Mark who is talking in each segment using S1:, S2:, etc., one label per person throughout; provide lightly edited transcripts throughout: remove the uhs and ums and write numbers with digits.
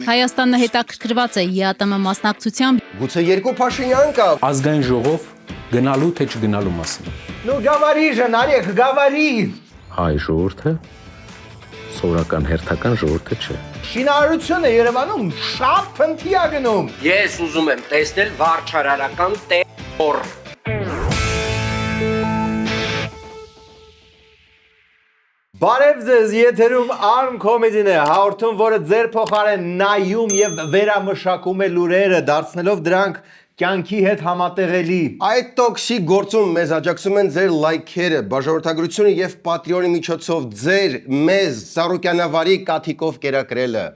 S1: Հայաստանը հետաքրքրված է ԵԱՏՄ մասնակցությամբ։
S2: Գուցե երկու Փաշինյան կա։
S3: Ազգային ժողով գնալու թե չգնալու մասին։
S4: Ну говори же, Нарек, говори։
S3: Հայ ժողովուրդը սովորական հերթական ժողովուրդը չէ։
S4: Շինարարությունը Երևանում շատ փնթի է գնում։
S5: Ես ուզում եմ տեսնել վարչարարական տեոր։
S4: Բարև ձեզ, եթերում Arm Comedy-ն է, հաղորդում, որը ձեր փոխարեն նայում եւ վերամշակում է լուրերը, դարձնելով դրանք կյանքի հետ համատեղելի։
S2: Այդ տոքսիկ գործում մեզ աջակցում են ձեր լայքերը, բաժանորդագրությունը եւ Patreon-ի միջոցով ձեր մեզ Սարոկյանավարի կաթիկով կերակրելը։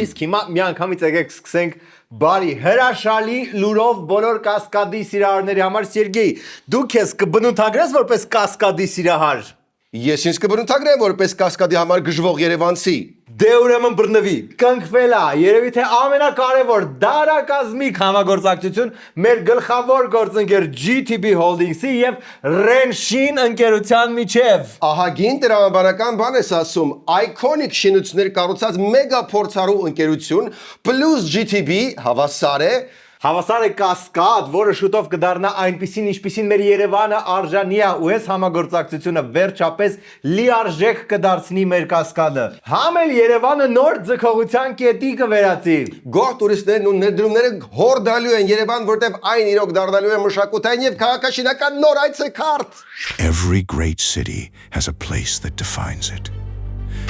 S4: Իսկ հիմա միանգամից եկեք սկսենք բարի հրաշալի լուրով բոլոր կասկադի սիրահարների համար։ Սերգեյ, դու քեզ կբնութագրես որպես կասկադի սիրահար։
S2: Ես ինձ կբնութագրեմ որպես կասկադի համար գժվող երևանցի։
S4: Դե ուրեմն բռնվի, կնքվել է, երևի թե ամենակարևոր դարակազմիկ համագործակցություն մեր գլխավոր գործընկեր GTB Holdings-ի եւ Renshin ընկերության միջև։
S2: Ահագին տրամաբանական բան ես ասում, iconic շինություններ կառուցած մեգա փորձառու ընկերություն plus GTB հավասար է
S4: Հավասար է կասկադ, որը շուտով կդառնա այնպիսին, ինչպիսին մեր Երևանը արժանի է, ու այս համագործակցությունը վերջապես լիարժեք կդարձնի մեր կասկադը։ Համ էլ Երևանը նոր ձգողության կետի կվերածի։
S2: Գող տուրիստներն ու ներդրումները հորդալու են Երևան, որտեղ այն իրոք դառնալու է մշակութային եւ քաղաքաշինական նոր այցեքարտ։
S6: Every great city has a place that defines it.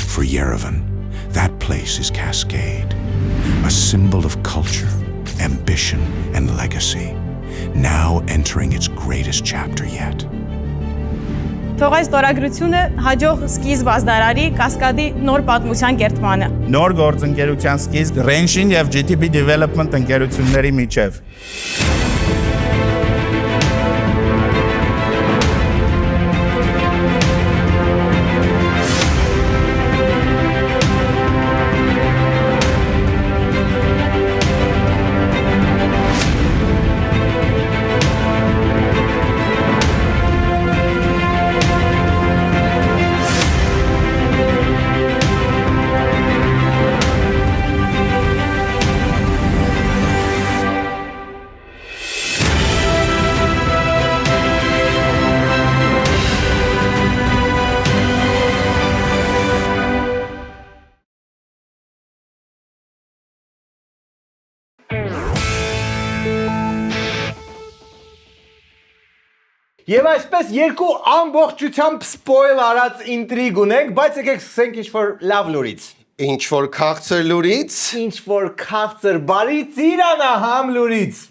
S6: For Yerevan, that place is Cascade, a symbol of culture, ambition and legacy, now entering its greatest chapter yet.
S7: Թող այս ստորագրությունը հաջող սկիզբ ազդարարի Կասկադի նոր պատմության կերտմանը։
S8: Նոր գործընկերության սկիզբ Renshin եւ GTB Development ընկերությունների միջև։
S4: Եվ այսպես երկու ամբողջությամբ սպոյլ արած ինտրիգ ունենք, բայց եկեք սկսենք ինչ-որ լավ լուրից։
S2: Ինչ-որ քաղցր լուրից,
S4: Ինչ-որ քաղցր բարի ծիրանահամ լուրից։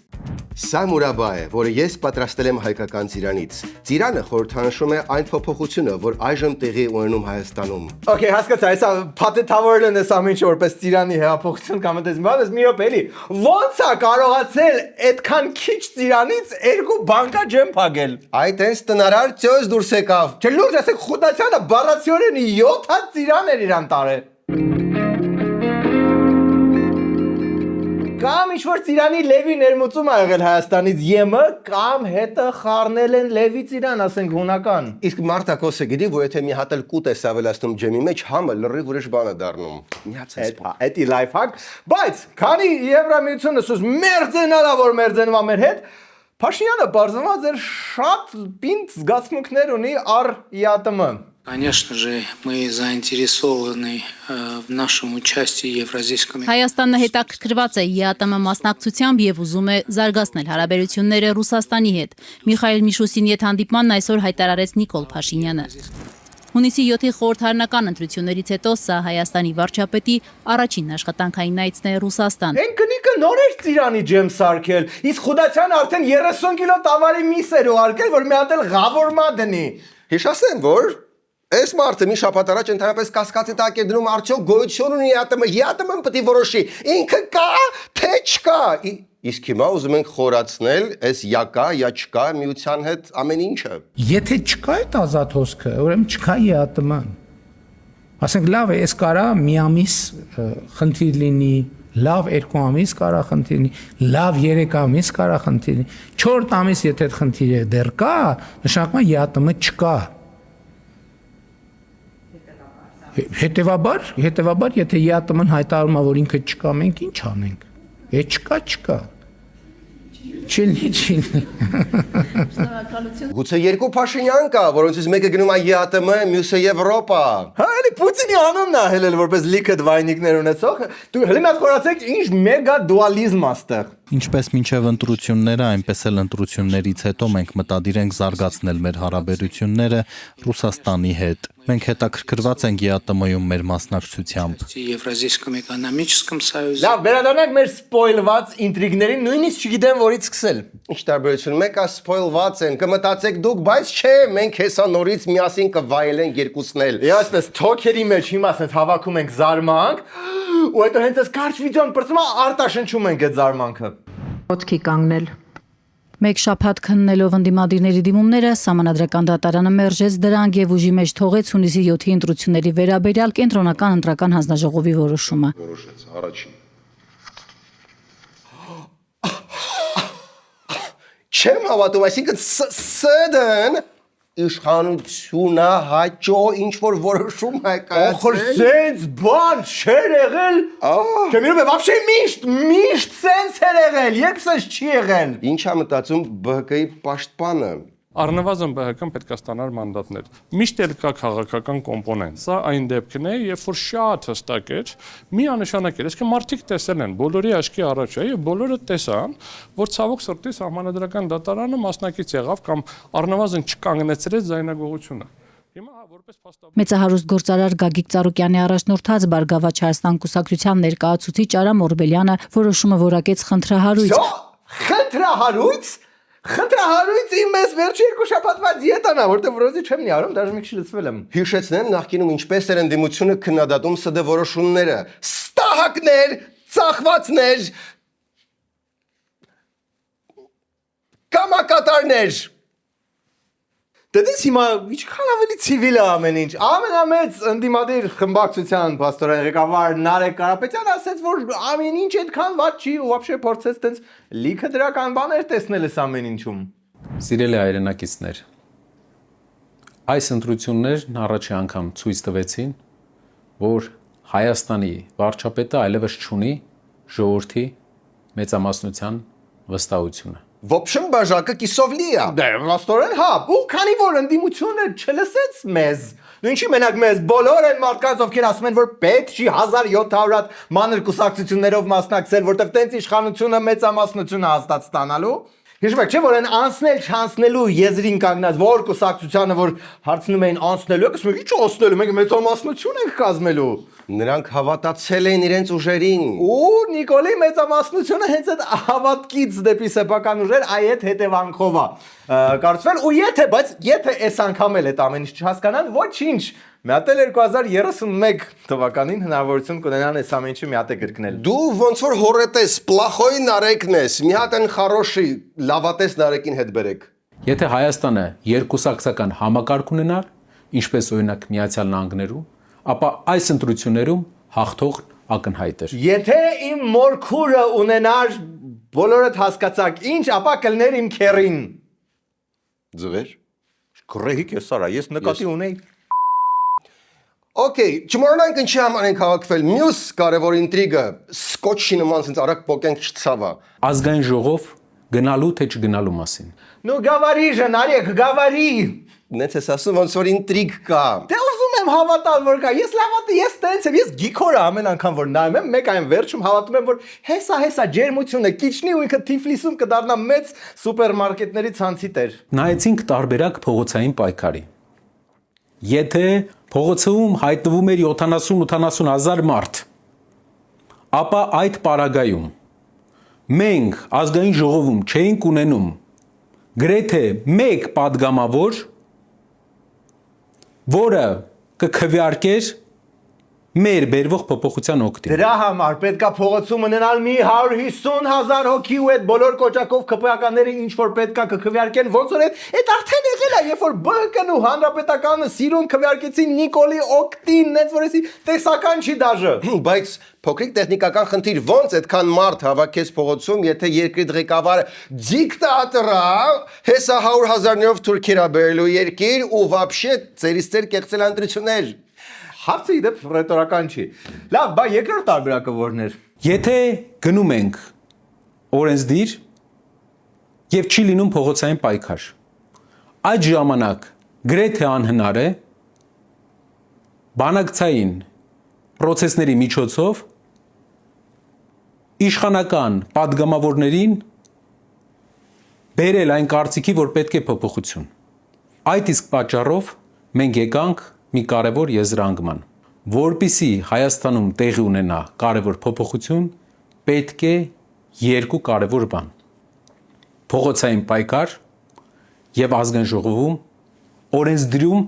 S2: սա մուրաբա է, որը ես պատրաստել եմ հայկական ծիրանից։ Ծիրանը խորհրդանշում է այն փոփոխությունը, որ այժմ տեղի ունենում Հայաստանում։
S4: Okay, հասկացա, այսա փաթեթավորել են այս ամեն ինչը որպես ծիրանի հեղափոխություն կամ այդպես մի բան, մի րոպե էլի։ Ո՞նց է կարողացել այդքան քիչ ծիրանից երկու բանկա ջեմ փակել։
S2: Այդ հենց տնարար ծոզ դուրս եկավ։
S4: Չէ, լուրջ ասեք Խուդացյանը բառացիորեն 7 հատ ծիրան էր իրան տարել։ Կամ ինչ-որ ծիրանի Լևի ներմուծում ա եղել Հայաստանից ԵՄ կամ հետը խառնել են Լևի ծիրան, ասենք հունական։
S2: Իսկ Մարտակոսը գիտի, որ եթե մի հատ էլ կուտ ես ավելացնում ջեմի մեջ, համը լրիվ ուրիշ բան է դառնում։ Միացես։
S4: Էդի լայֆհակ, բայց քանի Եվրամիությունը սուս մերձենալա, որ մերձենվա մեր հետ, Փաշինյանը բարձրացած էր շատ պինդ զգացմունքներ ունի առ ԵԱՏՄ։
S9: Конечно же, мы заинтересованы в нашем участии в Евразийском.
S1: Հայաստանը հետաքրքրված է ԵԱՏՄ մասնակցությամբ եւ ուզում է զարգացնել հարաբերությունները Ռուսաստանի հետ։ Միխայել Միշուստինի հետ հանդիպմանն այսօր հայտարարեց Նիկոլ Փաշինյանը։ Հունիսի 7-ի խորհրդարանական ընտրություններից հետո սա Հայաստանի վարչապետի առաջին աշխատանքային այցն է Ռուսաստան։
S4: Այն կնիկը նոր էր ծիրանի ջեմ սարքել, իսկ Խուդացյանը արդեն 30 կիլո տավարի միս էր ուղարկել, որ մի հատ էլ ղավորմա դնի։
S2: Հիշասեմ, որ այս մարդը մի շաբաթ առաջ ընդհանրապես կասկածի տակ է դնում արդյոք գոյություն ունի ԵԱՏՄ-ն պետք է որոշի, ինքը կա, թե չկա։ Իսկ հիմա ուզում ենք խորացնել այս յակա, յա չկա միության հետ ամեն ինչը։
S10: Եթե չկա այդ ազատ հոսքը, ուրեմն չկա ԵԱՏՄ-ն։ Ասենք լավ է, այս կարա մի ամիս խնդիր լինի, լավ 2 ամիս կարա խնդիր լինի, լավ 3 ամիս կարա խնդիր լինի, 4 ամիս եթե այդ խնդիրը դեռ կա, նշանակում է ԵԱՏՄ չկա։ Հետևաբար, եթե ԵԱՏՄ-ն հայտարարում է, որ ինքը չկա, մենք ինչ անենք։ Չկա։ Չինի։
S2: Գուցե երկու Փաշինյան կա, որոնցից մեկը գնում է ԵԱՏՄ, մյուսը Եվրոպա։
S4: Հա, էլի Պուտինի անունն է հելել որպես լիքդ վայնիկներ ունեցող։ Դու հենց մատ խորացեք ինչ մեգա դուալիզմ է ստեղ։
S11: Ինչպես մինչև ընտրությունները, այնպես էլ ընտրություններից հետո մենք մտադիր ենք զարգացնել մեր հարաբերությունները Ռուսաստանի հետ։ Մենք հետաքրքրված ենք ԵԱՏՄ-ում մեր մասնակցությամբ։
S9: Евразийском экономическом союзе.
S4: Լավ, վերադառնանք մեր սպոյլված ինտրիգներին, նույնիսկ չգիտեմ որից սկսել։
S2: Ինչ տարբերություն մեկը սփոյլված են, կմտածեք դուք, բայց չէ, մենք հեսա նորից միասին կվայելենք երկուսն էլ։
S4: Այսպես թոքերի մեջ հիմա ասես հավաքում ենք զարմանք, ու հետո հենց այս կարճ վիդեոն բրծում է արտաշնչում ենք այդ զարմանքը։
S1: Ոտքի կանգնել։ Մեկ շաբաթ քննելով ընդդիմադիրների դիմումները, Սահմանադրական դատարանը մերժեց դրանք եւ ուժի մեջ թողեց հունիսի 7-ի ընտրությունների վերաբերյալ կենտրոնական ընտրական հանձնաժողովի որոշումը։
S2: Չեմ հավատում, այսինքն սդն իշխանությունը հաճո ինչ որ որոշում է
S4: Ախր սենց բան չեր եղել։ Չմիրում է вообще միշտ սենց էր եղել, երբ սենց չի եղել։
S2: Ինչ է մտածում ԲՀԿ-ի պաշտպանը։
S12: Առնվազն ԲՀԿ-ն պետք է ստանար մանդատներ։ Միշտ էլ կա քաղաքական կոմպոնենտ։ Սա այն դեպքն է, երբ որ շատ հստակ էր, միանշանակ էր, այսինքն մարդիկ տեսել են, բոլորի աչքի առաջ է, եւ բոլորը տեսան, որ ցավոք սրտի Սահմանադրական դատարանը մասնակից եղավ կամ առնվազն չկանգնեցրեց ձայնագողությունը։ Հիմա որպես փաստաբան
S1: Մեծահարուստ գործարար Գագիկ Ծառուկյանի առաջնորդած Բարգավաճ Հայաստան կուսակցության ներկայացուցիչ Արամ Օրբելյանը որոշումը որակեց խնդրահարույց։
S4: Խնդրահարույց։ Խնդրահարույց իմ մեզ վերջի երկու շաբաթվա դիետան է, որտեղ որոզի չեմ նի արում, դաժե մի քիչ լցվել եմ։
S2: Հիշեցնեմ, նախկինում ինչպես էր ընդդիմությունը քննադատում ՍԴ որոշումները։ Ստահակներ, ծախվածներ, կամակատարներ։
S4: Դες հիմա ինչքան ավելի ցիվիլ է ամեն ինչ։ Ամենամեծ ընդդիմադիր խմբակցության պաստորեն ղեկավար Նարեկ Կարապետյանը ասաց, որ ամեն ինչ այդքան վատ չի ու вообще փորձեց տենց լիքը դրական բաներ տեսնել այս ամեն ինչում։
S3: Սիրելի հայրենակիցներ, այս ընտրություններն առաջի անգամ ցույց տվեցին, որ Հայաստանի վարչապետը այլևս չունի ժողովրդի մեծամասնության վստահությունը։
S2: В общем, բաժակը կիսով լի է։
S4: Դե, պաստորեն, հա, ու քանի որ ընդդիմությունը չլսեց մեզ, դու ինչի մենակ մեզ բոլոր այն մարդկանց, ովքեր ասում են, որ պետք չի 1700 հատ մանր կուսակցություններով մասնակցել, որտեղ տենց իշխանությունը մեծամասնությունը հաստատ ստանալու։ Հիշում եք, չէ՞ որ այն անցնել չանցնելու եզրին կանգնած որ կուսակցությանը, որ հարցնում էին անցնելու, ասում են, ի՞նչ անցնելու, մենք մեծամասնություն ենք կազմելու։
S2: Նրանք հավատացել են իրենց ուժերին։
S4: Ու Նիկոլի մեծամասնությունը հենց այդ հավատքից դեպի սեփական ուժեր այդ հետևանքով է կարծվել ու եթե այս անգամ էլ այդ ամեն ինչ չհասկանան, ոչինչ։ Մի հատ էլ 2031 թվականին հնարավորություն կունենան այս ամեն ինչը մի հատ է կրկնել։
S2: Դու ոնց որ հորետես, պլախոյ Նարեկն ես, մի հատ են խարոշի, լավատես Նարեկին հետ բերեք։
S3: Եթե Հայաստանը երկուսակցական համակարգ ունենար, ինչպես օրինակ Միացյալ Նահանգներում, ապա այս ընտրություններում հաղթողն ակնհայտ էր։
S4: Եթե իմ մորքուրը ունենար, բոլորդ հասկացաք, ինչ, ապա կլներ իմ քերին։
S2: Ձվեր։
S4: Գրեհիկ է սարա, ես նկատի ունեի։
S2: Okay, չմոռանանք ինչի համար ենք հավաքվել։ Մյուս կարևոր ինտրիգը սկոչի նման ցած արագ փոկենք չցավա։
S3: Ազգային ժողով գնալու թե չգնալու մասին։
S4: Ну говори же, Нарек, говори։
S2: Նենց ես ասում ոնց որ ինտրիգ կա։
S4: Դե ուզում եմ հավատալ որ կա։ Ես տենց եմ, ես գիքորը ամեն անգամ որ նայում եմ, մեկ այն վերջում հավատում եմ որ հեսա ջերմությունը քիչնի ու ինքը Թիֆլիսում կդառնա մեծ սուպերմարկետների ցանցի տեր։
S3: Նայեցինք տարբերակ փողոցային պայքարի։ Եթե փողոցում հայտնվում էր 70-80 հազար մարդ, ապա այդ պարագայում մենք ազգային ժողովում չէինք ունենում գրեթե մեկ падգամավոր, որը կքվեարկեր մեր բերվող փոփոխության օգտին։
S4: Դրա համար պետքա փողոցում ունենալ մի 150,000 հոգի ու այդ բոլոր կոճակով ԿՊԱ-կանները ինչ որ պետքա կքվեարկեն, ոնց որ այդ արդեն եղել է, երբ որ ԲՀԿ-ն ու Հանրապետականը սիրուն քվեարկեցին Նիկոլի օգտին, նենց որ էսի տեսական չի դաժը։
S2: Բայց փոքրիկ տեխնիկական խնդիր, ոնց այդքան մարդ հավաքես փողոցում, եթե երկրի ղեկավարը դիկտատորա, հեսա 100,000-ներով թուրքիրա բերելու երկիր ու вообще ծերից ծեր կեղծել ընտրություններ։
S4: Հարցը իդեպ ռետորական չի։ Լավ, բա երկրորդ տարբերակը որն էր։
S3: Եթե գնում ենք օրենսդիր եւ չի լինում փողոցային պայքար, այդ ժամանակ գրեթե անհնար է բանակցային process-ների միջոցով իշխանական падգամավորներին բերել այն կարծիքի, որ պետք է փոփոխություն։ Այդ իսկ պատճառով մենք եկանք մի կարևոր եզրանկման, որպիսի Հայաստանում տեղի ունենա կարևոր փոփոխություն, պետք է երկու կարևոր բան. փողոցային պայքար եւ ազգային ժողովում օրենսդրում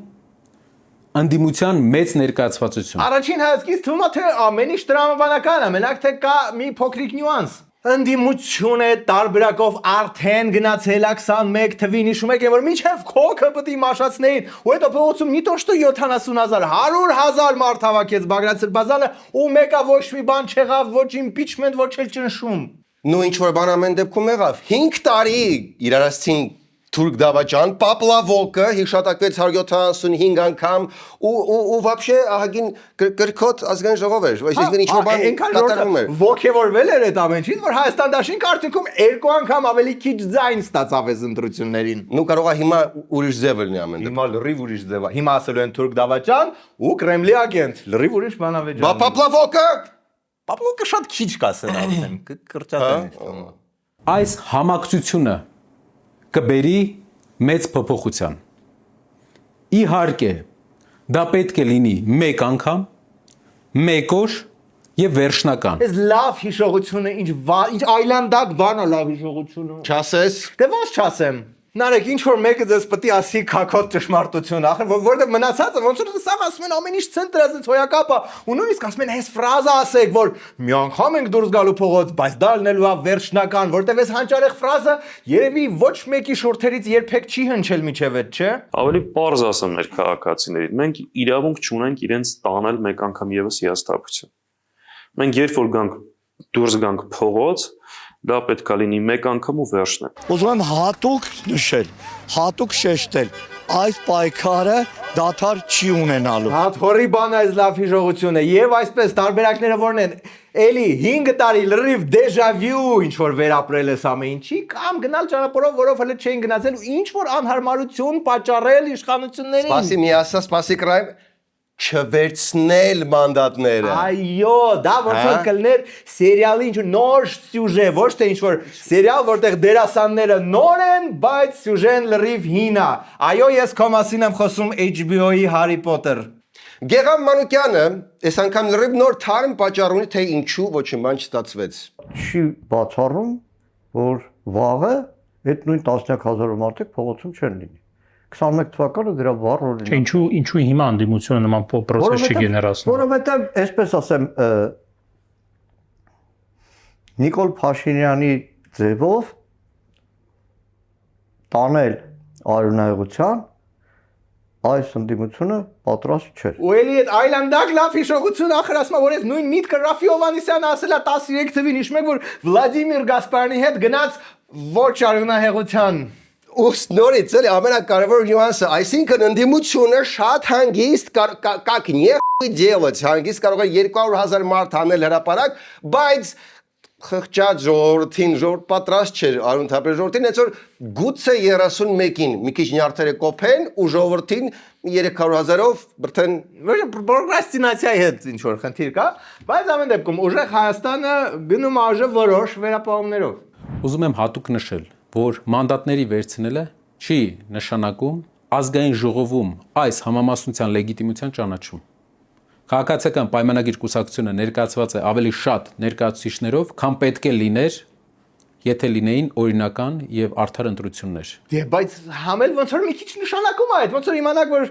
S3: անդիմության մեծ ներկայացվածություն։
S4: Առաջին հայացքից թվում է թե ամեն ինչ տրամաբանական է, մենակ թե կա մի փոքրիկ նյուանս։ Ընդդիմությունը տարբերակով արդեն գնացել է 21 թվին, հիշում եք, որ մինչև քոքը պետք է մաշացնեին, ու հետո փողոցում մի տոշտո 70,000, 100,000 մարդ հավաքեց Բագրատ Սրբազանը, ու մեկը ոչ մի բան չեղավ, ոչ impeachment, ոչ էլ ճնշում։
S2: Նու ինչ որ բան ամեն դեպքում եղավ 5 տարի իրարացին Թուրք դավաճան, Պապլավոկը հիշատակվեց 175 անգամ ու вообще ահագին կրկոտ ազգային ժողով էր, այսինքն ինչ որ բան կատարվում էր։
S4: Ոգևորվել էր այդ ամեն ինչից, որ Հայաստան դաշինք արդյունքում 2 անգամ ավելի քիչ ձայն ստացավ այս ընտրություններին։
S2: Նու կարող է հիմա ուրիշ ձև լինի ամեն դեպքում։
S4: Հիմա լրիվ ուրիշ ձև է։ Հիմա ասելու են Թուրք դավաճան ու Կրեմլի ագենտ, լրիվ ուրիշ բանավեճան։
S2: Բա Պապլավոկը
S4: Պապլավոկը շատ քիչ կասեն արդեն, կրճատեն։
S3: Այս համակցությունը կբերի մեծ փոփոխության։ Իհարկե, դա պետք է լինի մեկ անգամ, մեկ օր եւ վերջնական։
S4: Այս լավ հիշողությունը ինչ այլանդակ բան է լավ հիշողությունը։
S2: Չասես։
S4: Դե ոնց չասեմ։ Նարեկ, ինչ որ մեկը ձեզ պետք է ասի քակոտ ճշմարտություն, ախր որտեղ մնացածը ոնց որ սաղ ասում են ամեն ինչ ցենտրած այս հոյակապա, ու նույնիսկ ասում են այս ֆրազա ասեք, որ մի անգամ ենք դուրս գալու փողոց, բայց դա լինելու է վերջնական, որտեղ այս հանճարեղ ֆրազը երևի ոչ մեկի շուրթերից երբեք չի հնչել միջև այդ, չէ։
S13: Ավելի պարզ ասեմ մեր քաղաքացիներին, մենք իրավունք չունենք իրենց տանել մեկ անգամ եւս հիասթափություն։ Մենք երբ որ գանք դուրս գանք փողոց, դա պետք է լինի մեկ անգամ ու վերջն է։
S14: Ուզում եմ հատուկ նշել, հատուկ շեշտել, այս պայքարը դադար չի ունենալու։
S4: Հաթորի բան այս լավ հիշողությունը եւ այսպես տարբերակները որն են։ Էլի 5 տարի լրիվ դեժավյու ինչ որ վերապրել ես ամեն ինչի կամ գնալ ճանապարհով, որով հələ չէին գնացել ու ինչ որ անհարմարություն պատճառել իշխանություններին։
S2: Սպասի մի ասա, սպասի կրայմ չվերցնել մանդատները։
S4: Այո, դա ոնց որ կլներ սերիալի ինչ նոր սյուժե, ոչ թե ինչ որ սերիալ, որտեղ դերասանները նոր են, բայց սյուժեն լրիվ հին է։ Այո, ես քո մասին եմ խոսում HBO-ի Harry Potter։
S2: Գեգամ Մանուկյանը այս անգամ լրիվ նոր թարմ պատճառ ունի, թե ինչու ոչ մի բան չստացվեց։
S14: Չի բացառում, որ վաղը այդ նույն 10,000 մարդիկ փողոցում չեն լինի։ 21 թվականը դրա վառ օրինակ։
S15: Չէ, ինչու հիմա անդիմությունը նման process չի գեներացնում։
S14: Որովհետև, այսպես ասեմ, Նիկոլ Փաշինյանի ձևով տանել արյունահեղության այս անդիմությունը պատրաստ չէր։
S4: Ու էլի այդ այլանդակ լավ հիշողություն ախր ասում որ այս նույն միտքը Ռաֆի Հովհաննիսյանը ասել է 13 թվին, հիշում եք որ Վլադիմիր Գասպարյանի հետ գնաց ոչ արյունահեղության։
S2: Ուստ նորից էլի ամենակարևոր նյուանսը, այսինքն ընդդիմությունը շատ հանգիստ как нехуй делать, հանգիստ կարող է 200,000 մարդ անել հրապարակ, բայց խղճած ժողովրդին ժողովուրդ պատրաստ չէր արյունթափել ժողովրդին, այնց որ գուցե 31-ին մի քիչ նյարդերը կոփեն ու ժողովրդին 300,000-ով բրթեն
S4: պրոկրաստինացիայի հետ ինչ որ խնդիր կա, բայց ամեն դեպքում ուժեղ Հայաստանը գնում արժե որոշ վերապահումներով։
S3: Ուզում եմ հատուկ նշել, որ մանդատների վերցնելը չի նշանակում ազգային ժողովում այս համամասնության լեգիտիմության ճանաչում։ Քաղաքացիական պայմանագիր կուսակցությունը ներկայացված է ավելի շատ ներկայացուցիչներով, քան պետք է լիներ, եթե լինեին օրինական եւ արդար ընտրություններ։
S4: Դե բայց համել ոնց որ մի քիչ նշանակում է այդ, ոնց որ իմանաք որ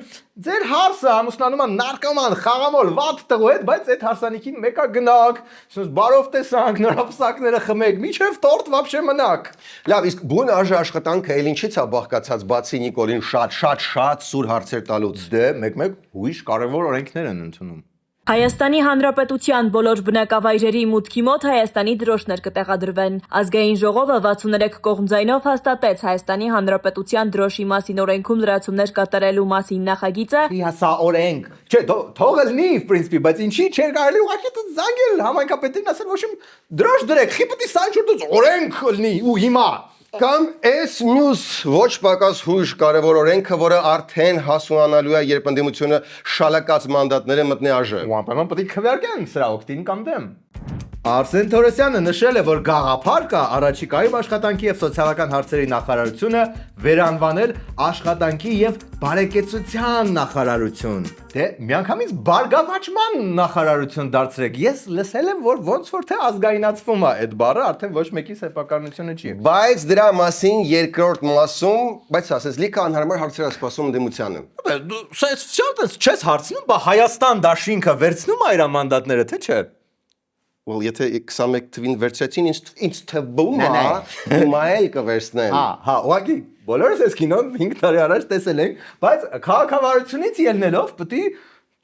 S4: ձեր հարսը ամուսնանում է նարկոման, խաղամոլ, վատ տղու հետ, բայց այդ հարսանիքին մեկա գնաք, ասես բարով տեսանք, նորապսակները խմեք, միջև տորտ вообще մնաք։
S2: Լավ, իսկ բուն աշխատանքը էլ ինչից է բաղկացած բացի Նիկոլին շատ սուր հարցեր տալուց։
S4: Դե մեկ-մեկ ուրիշ կարևոր օրենքներ են ընդունում։
S16: Հայաստանի Հանրապետության բոլոր բնակավայրերի մուտքի մոտ Հայաստանի դրոշներ կտեղադրվեն։ Ազգային ժողովը 63 կողմձայնով հաստատեց Հայաստանի Հանրապետության դրոշի մասին օրենքում լրացումներ կատարելու մասին նախագիծը։
S4: Հա օրենք։ Չէ, թող լինի, в принципе, բայց ինչի՞ չէր կարելի ուղղակի զանգել համայնքապետին ասել, ոչ դրոշ դրեք, խի պետք է սանջուրդուց օրենք լինի ու հիմա։
S2: Կամ այս մյուս ոչ պակաս հույժ կարևոր օրենքը, որը արդեն հասունանալու է, երբ ընդդիմությունը շալակած մանդատները մտնի ԱԺ։
S4: Ու անպայման պետք է քվեարկեն սրա օգտին կամ դեմ։ Արսեն Թորոսյանը նշել է, որ գաղափար կա առաջիկայում աշխատանքի եւ սոցիալական հարցերի նախարարությունը վերանվանել աշխատանքի եւ բարեկեցության նախարարություն։ Դե միանգամից բարգավաճման նախարարություն դարձրեք։ Ես լսել եմ, որ ոնց որ թե ազգայնացվում է այդ բառը, արդեն ոչ մեկի սեփականությունը չի։
S2: Բայց դրա մասին երկրորդ մասում, բայց ասես լիքը անհարմար հարցեր ասպասում ընդդիմությանը։
S4: Սա չես հարցնում, բա Հայաստան դաշինքը վերցնում է իր մանդատները, թե չէ։
S2: Well, եթե 21 թվին վերցրեցին, ինձ թվում է, հիմա էլ կվերցնեն։
S4: Հա, ուղղակի բոլորս այս կինոն 5 տարի առաջ տեսել ենք, բայց քաղաքավարությունից ելնելով պետք է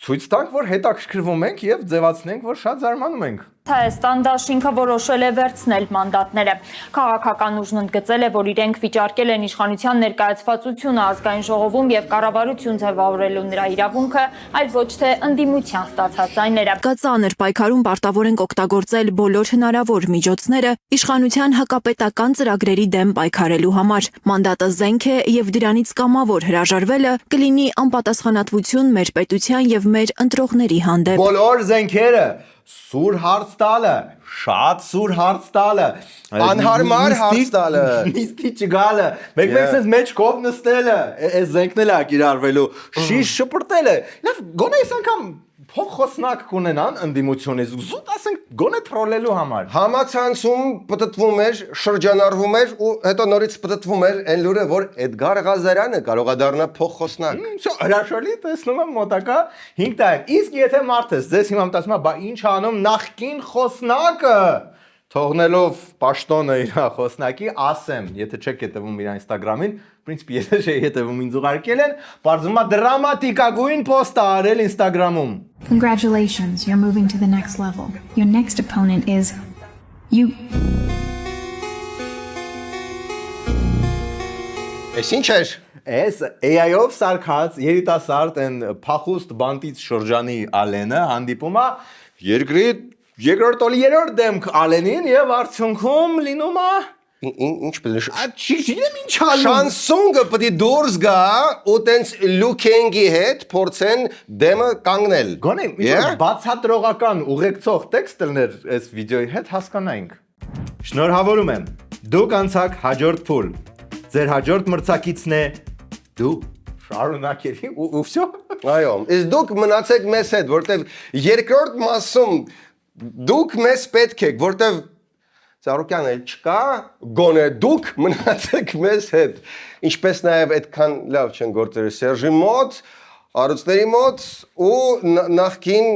S4: ցույց տանք, որ հետաքրքրվում ենք եւ ձևացնենք, որ շատ զարմանում ենք։
S16: Հայաստան դաշինքը որոշել է վերցնել մանդատները։ Քաղաքական ուժն ընդգծել է, որ իրենք վիճարկել են իշխանության ներկայացվածությունը ազգային ժողովում եւ կառավարություն ձևավորելու նրա իրավունքը, այլ ոչ թե ընդդիմության ստացած ձայները։
S17: Կածանր պայքարում պարտավոր ենք օգտագործել բոլոր հնարավոր միջոցները իշխանության հակապետական ծրագրերի դեմ պայքարելու համար։ Մանդատը զենք է եւ դրանից կամավոր հրաժարվելը կլինի անպատասխանատվություն մեր պետության եւ մեր ընտրողների հանդեպ։
S4: Բոլոր զենքերը սուր հարց տալը, շատ սուր հարց տալը,
S2: անհարմար հարց տալը,
S4: նիստի չգալը, մեկ-մեկ sense մեջ կով նստելը, այս զենքն էլ է կիրառվելու, շիշ շպրտելը։ Լավ, գոնե այս անգամ փոխոսնակ կունենան ընդդիմությունից, զուտ ասենք գոնե թրոլելու համար։
S2: Համացանցում պտտվում էր, շրջանառվում էր ու հետո նորից պտտվում էր այն լուրը, որ Էդգար Ղազարյանը կարող է դառնալ փոխոսնակ։
S4: Հրաշալի տեսնում եմ մոտակա 5 տարի։ Իսկ եթե մարդս ձեզ հիմա մտածում է, բա ինչ անում նախկին խոսնակը, թողնելով պաշտոնը իր խոսնակի, ասեմ, եթե չեք հետևում իր Instagram-ին, в принципе, եթե չէ հետևում ինձ ուղարկել են, բարձում է դրամատիկագույն post արել Instagram-ում։
S18: Congratulations, you're moving to the next level. Your next opponent is you.
S2: Էս ինչ էր։
S4: Էս AI-ով սարքած երիտասարդ են փախուստ բանտից շրջանի Ալենը հանդիպում է երկրի երկրորդ օլի երրորդ դեմք Ալենին եւ արդյունքում լինում է
S2: ինչ պետք է
S4: չգիտեմ ինչ ալու
S2: շանսոնգը պետք է դուրս գա ու տենց լուքենգի հետ փորձեն դեմը կանգնել
S4: գոնե բացատրողական ուղեկցող տեքստ լներ այս վիդեոյի հետ հասկանայինք շնորհավորում եմ դուք անցաք հաջորդ փուլ ձեր հաջորդ մրցակիցն է դու շարունակելի ու վсё
S2: այո իսկ դուք մնացեք մեզ հետ որտեվ երկրորդ մասում դուք մեզ պետք եք որտեվ Ծառուկյան էլ չկա, գոնե դուք մնացեք մեզ հետ, ինչպես նաև այդքան լավ չեն գործերը Սերժի մոտ, առույցների մոտ ու նախկին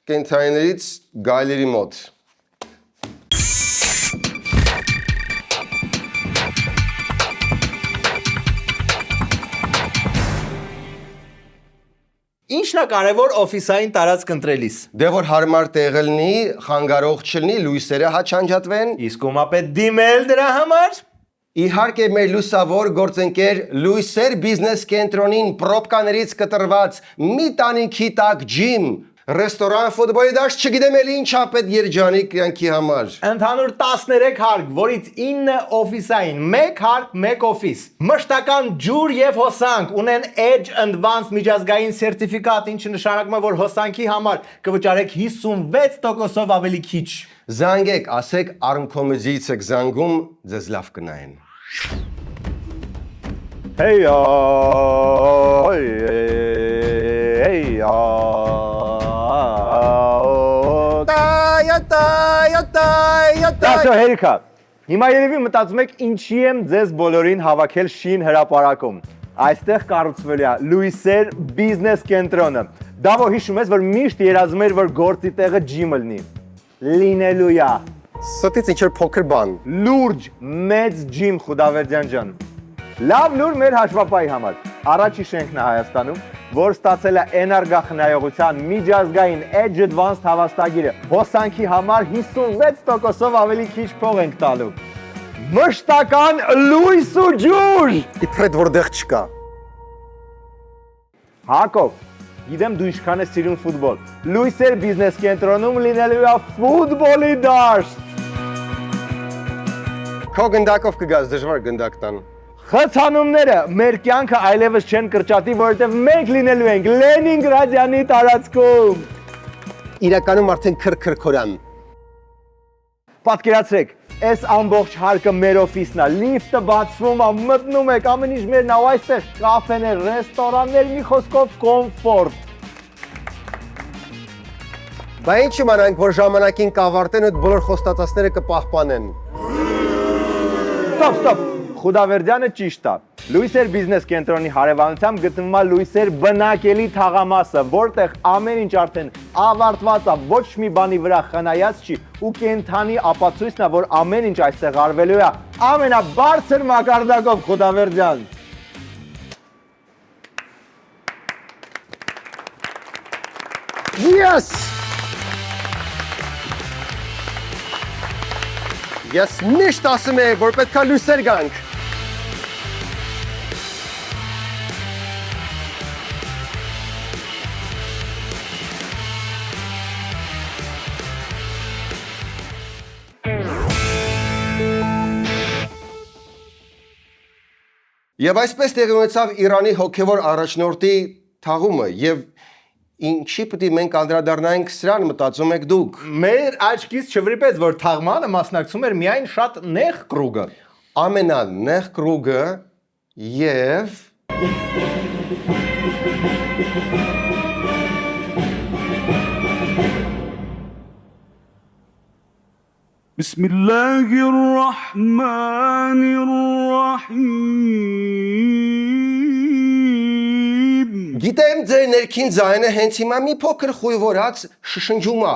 S2: կենթայիներից գայլերի մոտ։
S4: Ինչն է կարևոր օֆիսային տարածք ընտրելիս։
S2: Դե որ հարմար տեղ լինի, խանգարող չլինի, լույսերը հաչանջատվեն։
S4: Իսկ ում ապետ դիմել դրա համար։
S2: Իհարկե մեր լուսավոր գործընկեր Լույսեր բիզնես կենտրոնին պրոբկաներից կտրված մի տանիքի տակ ջիմ, ռեստորան, ֆուտբոլի դաշտ, չգիտեմ էլ ինչ ապետ երջանիկ կյանքի համար։
S4: Ընդհանուր 13 հարկ, որից 9 օֆիսային, 1 հարկ, 1 օֆիս։ Մշտական ջուր եւ հոսանք, ունեն Edge Advanced միջազգային սերտիֆիկատ, ինչը նշանակում է, որ հոսանքի համար կվճարեք 56%-ով ավելի քիչ։
S2: Զանգեք, ասեք Armcom-ից եք զանգում, ձեզ լավ կնայեն։
S4: Դաշո հերիքա, հիմա երևի մտածում եք ինչի եմ ձեզ բոլորին հավաքել շին հրապարակում։ Այստեղ կառուցվել է Լույսեր բիզնես կենտրոնը։ Դա որ հիշում ես, որ միշտ երազում էր, որ գործի տեղը ջիմը լինի։ Լինելու է։
S2: Ստից ինչ-որ փոքր բան։
S4: Լուրջ, մեծ ջիմ Խուդավերդյան ջան։ Լավ լուր մեր հաշվապայի համար։ Առաջի շենքն է Հայաստանում, որ ստացել է էներգախնայողության միջազգային Edge Advanced հավաստագիրը, հոսանքի համար 56%-ով ավելի քիչ փող ենք տալու։ Մշտական լույս ու ջուր։
S2: Իբրեդ որտեղ չկա։
S4: Հակով, գիտեմ դու ինչքան ես սիրում ֆուտբոլ։ Լույսեր բիզնես կենտրոնում լինելու է ֆուտբոլի դաշտ։
S2: Քո գնդակով կգաս դժվար գնդակ տան։
S4: Խցանումները մեր կյանքը այլևս չեն կրճատի, որովհետև մենք լինելու ենք Լենինգրադյանի տարածքում։
S2: Իրականում արդեն քրքրքորան։
S4: Պատկերացրեք, այս ամբողջ հարկը մեր օֆիսն է, լիֆտը բացվում է, մտնում եք, ամեն ինչ մերն է, այստեղ կաֆեներ, ռեստորաններ, մի խոսքով կոմֆորտ։
S2: Բա ինչ իմանանք, որ ժամանակին կավարտեն ու բոլոր խոստացածները կպահպանեն։
S4: Ստոպ, Խուդավերդյանը ճիշտ է։ Լույսեր բիզնես կենտրոնի հարևանությամբ գտնվում է Լույսեր բնակելի թաղամասը, որտեղ ամեն ինչ արդեն ավարտված է, ոչ մի բանի վրա խնայած չի ու կենթանի ապացույցն է, որ ամեն ինչ այստեղ արվելու է ամենաբարձր մակարդակով, Խուդավերդյան։
S2: Yes! Ես միշտ ասում եմ, որ պետք է լույսեր գանք։ Եվ այսպես տեղի ունեցավ Իրանի հոգևոր առաջնորդի թաղումը եւ ինչի պետք է մենք անդրադառնանք սրան, մտածում եք դուք։
S4: Մեր աչքից չվրիպեց, որ թաղմանը մասնակցում էր միայն շատ նեղ կրուգը։
S2: Ամենանեղ կրուգը եւ
S19: بسم الله الرحمن الرحيم
S2: Գիտեմ ձեր ներքին ձայնը հենց հիմա մի փոքր խույվորած շշնջում է։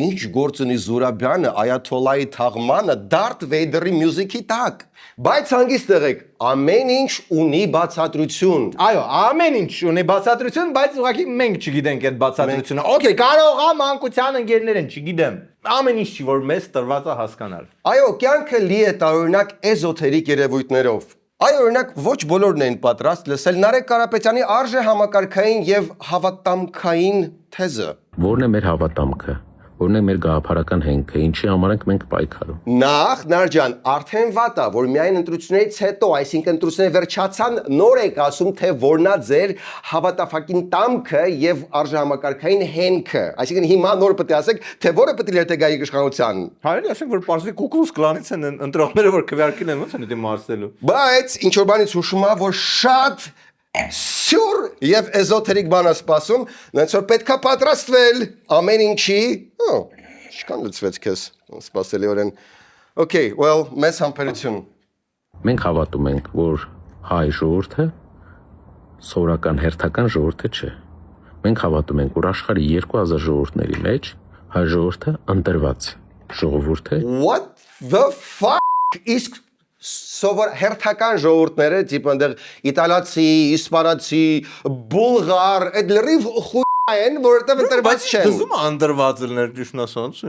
S2: Ինչ գործունի Զուրաբյանը Այաթոլլայի թաղմանը Դարթ Վեյդերի մյուզիկի տակ։ Բայց հանգիստ եղեք, ամեն ինչ ունի բացատրություն։
S4: Այո, ամեն ինչ ունի բացատրություն, բայց ուղղակի մենք չգիտենք այդ բացատրությունը։ Okay, կարող է մանկության ընկերներ են, չգիտեմ։ Ամեն ինչ չի, որ մեզ տրված է հասկանալ։
S2: Այո, կյանքը լի է տարօրինակ էզոթերիկ երևույթներով։ Այ օրինակ ոչ բոլորն են պատրաստ լսել Նարեկ Կարապետյանի արժե համակարգային եւ հավատամքային թեզը։
S20: Որն է մեր հավատամքը, որն է մեր գաղափարական հենքը, ինչի համար ենք մենք պայքարում։
S2: Նախ Նարջան, արդեն վատ է, որ միայն ընտրություններից հետո, այսինքն ընտրությունները վերջացան, նոր եք ասում, թե որն է ձեր հավատաֆակին տամքը եւ արժե համակարգային հենքը։ Այսինքն հիմա նոր պետք է ասեք, թե որը պետք է լերտեգայի իշխանության։
S4: Հայրենի ասենք, որ պարզվի Կուկուլուս Կլանից են ընտրողները, որ քվեարկին են ոնց են դե մարսելու։
S2: Բայց ինչ որ բանից հուշում է, որ շատ սյուր եւ էզոթերիկ բան է սպասում, նենց որ պետքա պատրաստվել ամեն ինչի։ Ինչքան լծվեց քեզ սպասելիորեն։ Okay, well, մեծ համբերություն։
S20: Մենք հավատում ենք, որ հայ ժողովուրդը սովորական հերթական ժողովուրդը չէ։ Մենք հավատում ենք, որ աշխարհի 2000 ժողովուրդների մեջ հայ ժողովուրդը ընտրված ժողովուրդ է։
S2: What the fuck is սովոր հերթական ժողովուրդները, տիպ այնտեղ իտալացի, իսպանացի, բուլղար, այդ լրիվ խույն, որովհետև ընտրված չեն։
S4: Դզում անդրված լներ ճիշտ ասած։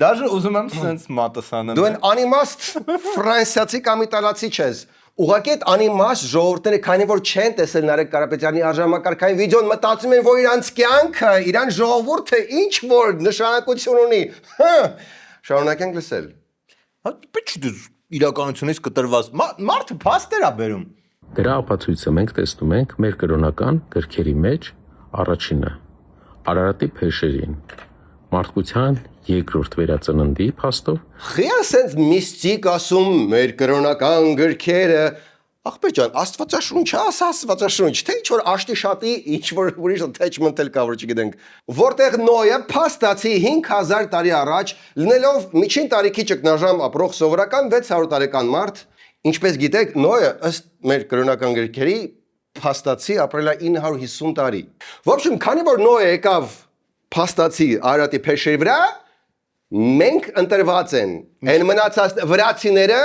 S4: Դաժե ուզում եմ սենց մատասանեմ։
S2: Դու են անիմաստ ֆրանսիացի կամ իտալացի չես։ Ուղղակի այդ անիմաստ ժողովուրդները, քանի որ չեն տեսել Նարեկ Կարապետյանի արժանապատվական վիդեոն, մտածում են, որ իրանց կյանքը, իրան ժողովուրդը ինչ որ նշանակություն ունի։ Շարունակենք լսել։
S4: Պիչ իրականությունից կտրված մարդը փաստեր է բերում։
S20: Դրա ապացույցը մենք տեսնում ենք մեր կրոնական գրքերի մեջ առաջինը Արարատի փեշերին մարդկության երկրորդ վերածննդի փաստով։
S2: Խիա սենց միստիկ ասում մեր կրոնական գրքերը։ Ախպեր ջան, Աստվածաշունչը, Աստվածաշունչ, թե ինչ որ աշտի շատի, ինչ որ ուրիշ attachment էլ կա, որ չգիտենք։ Որտեղ Նոյը փաստացի 5000 տարի առաջ լինելով միջին տարիքի ճգնաժամ ապրող սովորական 600 տարեկան մարդ, ինչպես գիտեք, Նոյը ըստ մեր կրոնական գրքերի փաստացի ապրել է 950 տարի։ Ոբշեմ, քանի որ Նոյը եկավ փաստացի Արարատի փեշերի վրա, մենք ընտրված են։ Այն մնացած վրացիները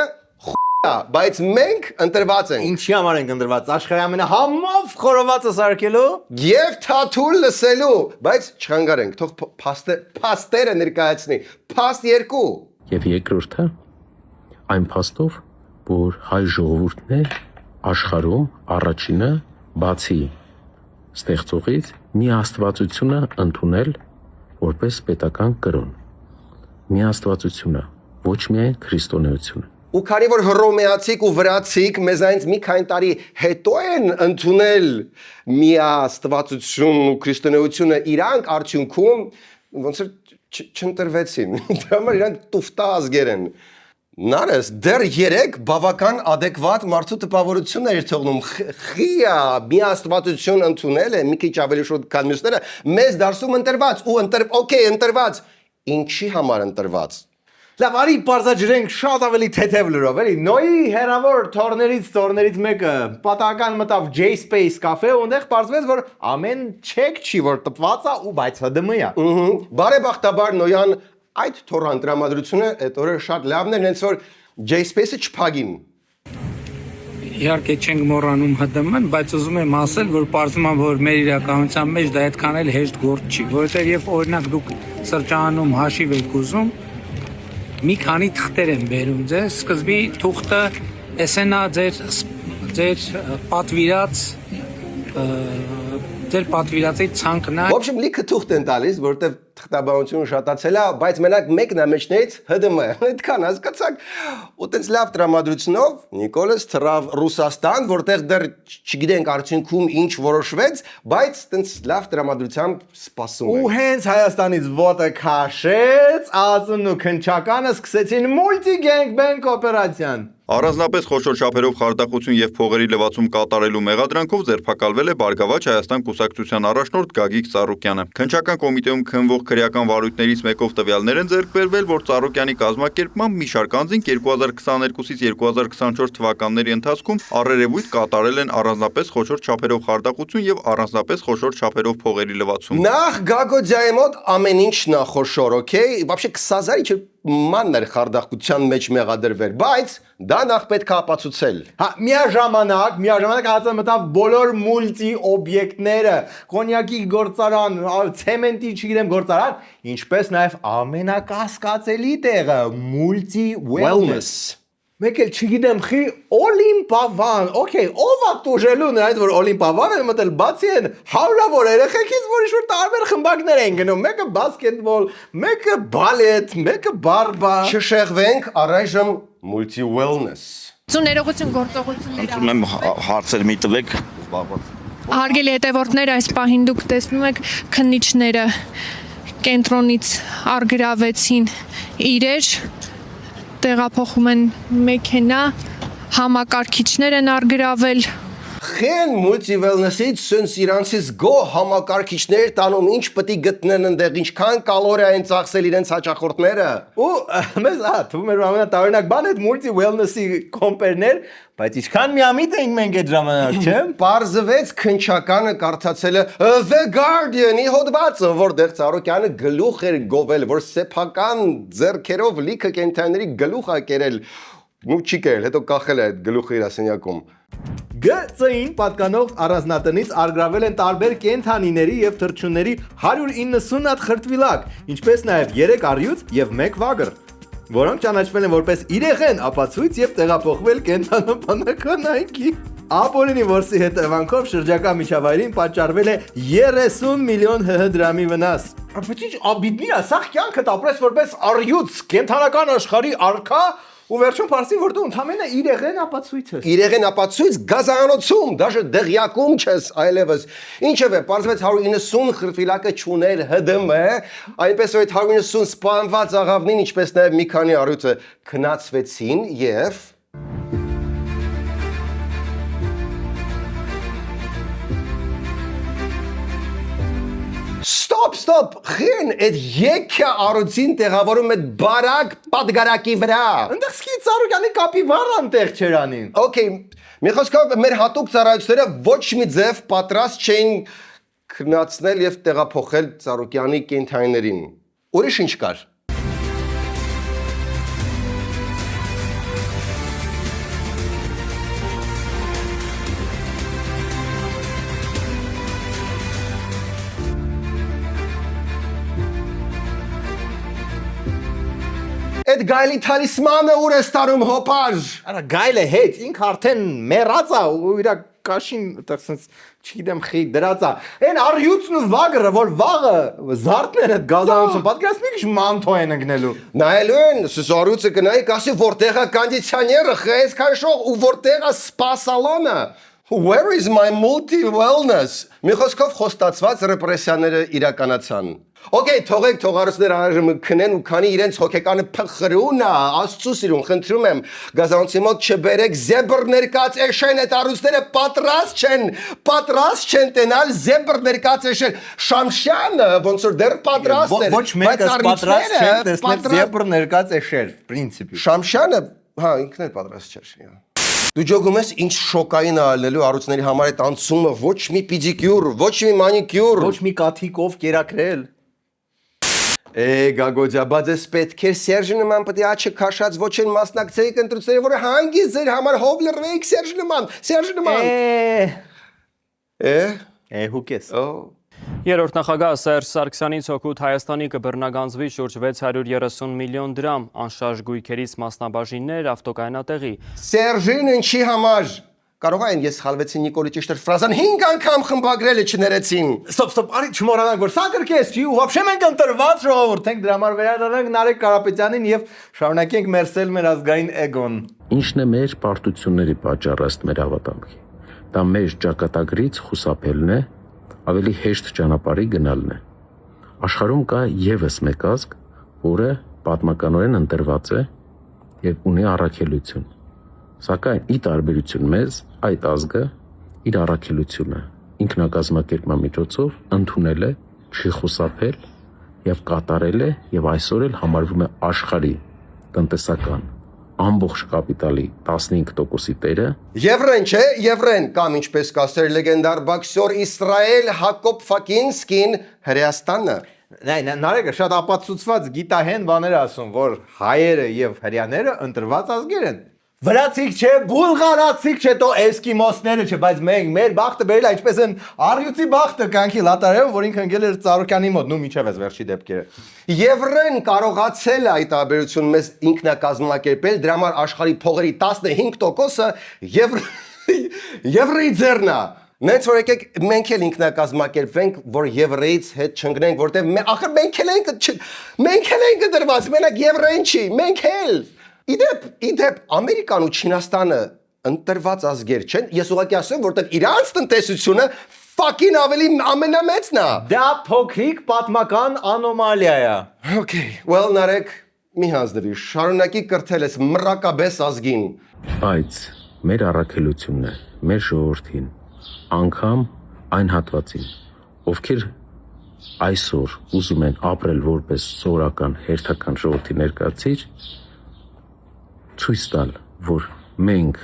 S2: բայց մենք ընտրված ենք։
S4: Ինչի համար ենք ընտրված։ Աշխարհի ամենահամով խորովածը սարքելու
S2: եւ թաթուլ լսելու, բայց չխանգարենք, թող փաստերը ներկայացնի։ Փաստ 2։
S20: Եվ երկրորդը այն փաստով, որ հայ ժողովուրդն է աշխարհում առաջինը բացի ստեղծողից մի աստվածությունը ընդունել որպես պետական կրոն։ Մի աստվածությունը, ոչ միայն քրիստոնեությունը։
S2: Ու քանի որ հռոմեացիք ու վրացիք մեզանից մի քանի տարի հետո են ընդունել միաստվածությունն ու քրիստոնեությունը, իրանք արդյունքում ոնց որ չընտրվեցին։ Դրա համար իրանք տուֆտա ազգեր են։ Նարես դեռ 3 բավական adekvat մարդու տպավորություն էր թողնում։ Խիա միաստվածություն ընդունել է մի քիչ ավելի շուտ քան մյուսները, մեզ դարձում ընտրված ու ընտրված։ Ինչի համար ընտրված։
S4: Լավ, արի բարձրացրենք շատ ավելի թեթև լուրով, էլի։ Նոյի հերավոր թորներից մեկը պատահական մտավ J-Space կաֆե, որտեղ պարզվեց, որ ամեն չեք չի, որ տպված է ու բայց ՀԴՄ է։
S2: Բարեբախտաբար Նոյան այդ թորան տրամադրությունը այդ օրը շատ լավն էր, հենց որ J-Space-ը չփագին։
S15: Իհարկե չենք մոռանում ՀԴՄ-ն, բայց ուզում եմ ասել, որ պարզվում է, որ մեր իրականության մեջ դա այդքան էլ հեշտ գործ չի, որովհետև երբ օրինակ դուք սրճարանում հաշիվ եք ուզում, մի քանի թղթեր են բերում ձեզ, սկզբի թուղթը էսենա ձեր պատվիրածի ցանկն է։
S2: В общем, լիքը թուղթ են տալիս, որտեղ թղթաբանությունը շատացել է, բայց մենակ մեկն է մեջներից ՀԴՄ։ Այդքան հասկացաք։ Ու տենց լավ տրամադրությունով Նիկոլաս թռավ Ռուսաստան, որտեղ դեռ չգիտենք արդյունքում ինչ որոշվեց, բայց տենց լավ տրամադրությամբ սպասում
S4: ենք։ Ու հենց Հայաստանից ոտը քաշեց, Ածունն ու Քնչականը սկսեցին մուլտի-գենգբենգ օպերացիան։
S21: Առանձնապես խոշոր չափերով խարդախություն եւ փողերի լվացում կատարելու մեղադրանքով ձերբակալվել է Բարգավաճ Հայաստան կուսակցության առաջնորդ Գագիկ Ծառուկյանը։ Քնչական կոմիտեում քննվող քրեական վարույթներից մեկով տվյալներ են ձեռք բերվել, որ Ծառուկյանի կազմակերպմամբ մի շարք անձինք 2022-ից 2024 թվականների ընթացքում առերևույթ կատարել են առանձնապես խոշոր չափերով խարդախություն եւ առանձնապես խոշոր չափերով փողերի լվացում։
S2: Նախ Գագոձյանի մոտ ամեն ինչ նախոշոր, օքեյ, вообще 20,000 մաններ խարդախության մեջ մեղադրվել, բայց դա նախ պետք է ապացուցել։
S4: Հա, միաժամանակ հացը մտավ բոլոր մուլտի օբյեկտները, կոնյակի գործարան, ցեմենտի, չգիտեմ, գործարան, ինչպես նաև ամենակասկածելի տեղը մուլտի wellness։ Մեկ էլ չգիտեմ, խի Օլիմպավան, օքեյ, ով է տուժելու նրանից, որ Օլիմպավան են մտել, բացի են հարյուրավոր երեխեքից, որ ինչ-որ տարբեր խմբակներ են գնում, մեկը բասկետբոլ, մեկը բալետ, մեկը բարբա։
S2: Չշեղվենք, առայժմ multi wellness։
S7: Ներողություն գործողություններ։
S22: Ըստ եմ հարցեր մի տվեք։
S7: Հարգելի հետևորդներ, այս պահին դուք տեսնում եք քննիչները կենտրոնից արգրավեցին իրեր, տեղափոխում են մեքենա, համակարգիչներ են արգրավել։
S2: Խեն multi wellness-ից սենց իրանցից գո համակարգիչներ տանում, ինչ պետք է գտնեն այնտեղ, ինչքան կալորիա են ծախսել իրենց հաճախորդները։
S4: Ու մեզ թվում էր ամենատարօրինակ բան այդ multi wellness-ի կոմպերներ, բայց ինչքան միամիտ ենք մենք այդ ժամանակ, չէ՞։
S2: Պարզվեց Քնչականը կարդացել է The Guardian-ի հոդվածը, որտեղ Ծառուկյանը գլուխ էր գովել, որ սեփական ձեռքերով լիքը կենթանիների գլուխ է կերել։ Ու չի կերել, հետո կախել է այդ գլուխը իր ասենյակում։
S4: ԳՑ-ին պատկանող առանձնատնից արգրավել են տարբեր կենթանիների եւ թռչունների 190 հատ խրտվիլակ, ինչպես նաեւ 3 առյուծ եւ 1 վագր, որոնք ճանաչվել են որպես իրեղեն ապացույց եւ տեղափոխվել կենթանաբանական այգի։ Ապոլինի որսի հետևանքով շրջակա միջավայրին պատճառվել է 30 միլիոն ՀՀ դրամի վնաս։ Բայց ինչ աբիդնի է, սա կյանքդ ապրես որպես առյուծ կենթանական աշխարհի արքա ու վերջում փարսի որ դու ընդամենը իրեղեն ապացույց ես։
S2: Իրեղեն ապացույց գազանոցում, դաժե դեղյակում չես այլևս։ Ինչևէ, պարզվեց 190 խրտվիլակը չուներ ՀԴՄ, այնպես որ այդ 190 սպանված աղավնին, ինչպես նաև մի քանի առյուծը քնացվեցին եւ Stop, խեն այդ եկյա առուցին տեղավորում այդ բարակ պատգարակի վրա։
S4: Այնտեղ սկի Ծառուկյանի կապիվարան տեղ չեր անին։
S2: Okay, մի խոսքով մեր հատուկ ծառայությունները ոչ մի ձև պատրաստ չէին քննացնել եւ տեղափոխել Ծառուկյանի կենթանիներին։ Ուրիշ ինչ կար։ Այդ գայլի թալիսմանը ուր է ստանում հոպար։
S4: Արա գայլը հետ, ինք արդեն մեռած է ու իր կաշին այդպես չգիտեմ խի դրած է։ Այն արյուծն ու վագրը, որ վաղը զարդներ այդ գազանություն, պատկերացնի քիչ մանթո են ընկնելու։
S2: Նայելու են, սարուցը գնայի, կասի որտեղ է կոնդիցիոները, խես քաշող ու որտեղ է սպա սալոնը։ Where is my multi wellness։ Մի խոսքով խոստացված ռեպրեսիաները իրականացան։ Okay, թողեք թողարուսներ առայժմ քնեն ու քանի իրենց հոգեկանը փխրուն է, Աստծո սիրուն, խնդրում եմ, գազանոցի մոտ չբերեք զեբր ներկած էշեն, այդ առուստները պատրաստ չեն տենալ զեբր ներկած էշեն։ Շամշյանը ոնց որ դեռ պատրաստ էր,
S4: ոչ մեկս պատրաստ չեն տեսնել զեբր ներկած էշեր, պրինցիպի։
S2: Շամշյանը, հա, ինքն էլ պատրաստ չէր։ Դու ջոգում ես ինչ շոկային ալնելու առուծների համար այդ անցումը, ոչ մի պիդիկյուր, ոչ մի մանիկյուր,
S4: ոչ մի կաթիկով կերակրել։
S2: Գագոջա, բայց ես պետք էր Սերժի նման պետք է աչը քաշած ոչ են մասնակցեիք ընտրությունների, որը հանգիստ ձեր համար հով լրվեիք Սերժի նման։
S4: Հուկես։
S5: Երրորդ նախագահ Սերժ Սարգսյանից օգուտ Հայաստանի կբռնագանձվի շուրջ 630 միլիոն դրամ, անշարժ գույքերից մասնաբաժիններ, ավտոկայանատեղի։
S2: Սերժին ինչի համար։ Կարող այն ես խալվեցի Նիկոլի ճիշտ ֆրազան 5 անգամ խմբագրելը չներեցին։
S4: Ստոպ, արի չմոռանանք, որ սա կրկես չի ու вообще մենք ընտրված ժողովուրդ ենք, դրա համար վերադառնանք Նարեկ Կարապետյանին եւ շարունակենք մերսել մեր ազգային էգոն։
S20: Ինչն է մեր պարտությունների պատճառը ըստ մեր հավատամքի։ Դա մեր ճակատագրից խուսափելն է, ավելի հեշտ ճանապարհի գնալն է։ Աշխարհում կա եւս մեկ ազգ, որը պատմականորեն ընտրված է եւ ունի առաքելություն։ Սակայն ի տարբերություն մեզ, այդ ազգը իր առաքելությունը ինքնակազմակերպման միջոցով ընդունել է, չի խուսափել եւ կատարել է եւ այսօր էլ համարվում է աշխարհի տնտեսական ամբողջ կապիտալի 15%-ի տերը։
S2: Եվրեն չէ, Եվրեն կամ ինչպես կասեր լեգենդար բոքսեր Իսրայել Հակոբ Ֆակինսկին Հրեաստանը։
S4: Նարեկը շատ ապացուցված գիտահեն բաներ ասում, որ հայերը եւ հրեաները ընտրված ազգեր են։ Վրացիք չէ, բուլղարացիք չէ, տո էսկիմոսները չէ, բայց մենք մեր բախտը բերել է ինչպես են արյուծի բախտը կանքի լատարեով, որ ինքը ընկել էր Ծառուկյանի մոտ, նու միջև էս վերջի դեպքերը։
S2: Եվրեն կարողացել է այդ տարբերությունը մեզ ինքնակազմակերպել, դրա համար աշխարհի փողերի 15%-ը Եվրեի ձեռն է։ Նենց որ եկեք մենք էլ ինքնակազմակերպվենք, որ Եվրեից հետ չընկնենք, որտեղ ախր մենք էլ ենք դրված, մենակ Եվրեն չի, մենք էլ։ Իդեպ Ամերիկան ու Չինաստանը ընտրված ազգեր չեն, ես ուղղակի ասեմ, որտեղ իրանց տնտեսությունը fucking ավելի ամենամեծն է։
S4: Դա փոքրիկ պատմական անոմալիա է։
S2: Okay, well Նարեկ, մի հանձնվի, շարունակի կրթել ես մռակաբես ազգին։
S20: Բայց մեր առաքելությունն է, մեր ժողովրդին, անգամ այն հատվածին, ովքեր այսօր ուզում են ապրել որպես սովորական հերթական ժողովրդի ներկայացիչ, ցույց տալ, որ մենք